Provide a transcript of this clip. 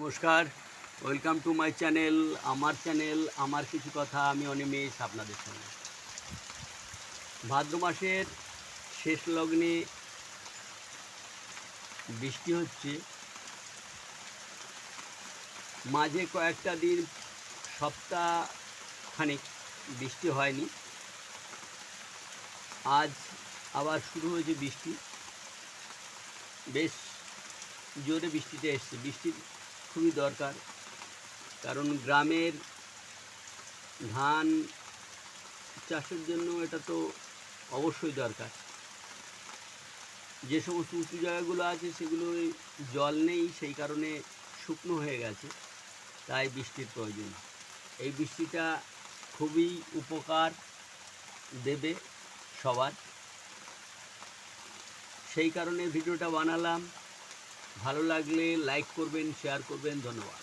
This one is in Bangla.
নমস্কার, ওয়েলকাম টু মাই চ্যানেল। আমার কিছু কথা, আমি অনিমেষ আপনাদের সঙ্গে। ভাদ্র মাসের শেষ লগ্নে বৃষ্টি হচ্ছে, মাঝে কয়েকটা দিন সপ্তাহখানেক বৃষ্টি হয়নি। আজ আবার শুরু হয়েছে বৃষ্টি, বেশ জোরে বৃষ্টিটা এসছে। বৃষ্টির খুবই দরকার, কারণ গ্রামের ধান চাষের জন্য এটা তো অবশ্যই দরকার। যে সমস্ত উঁচু জায়গাগুলো আছে সেগুলোয় জল নেই, সেই কারণে শুকনো হয়ে গেছে, তাই বৃষ্টির প্রয়োজন। এই বৃষ্টিটা খুবই উপকার দেবে সবার, সেই কারণে ভিডিওটা বানালাম। ভালো লাগলে লাইক করবেন, শেয়ার করবেন। ধন্যবাদ।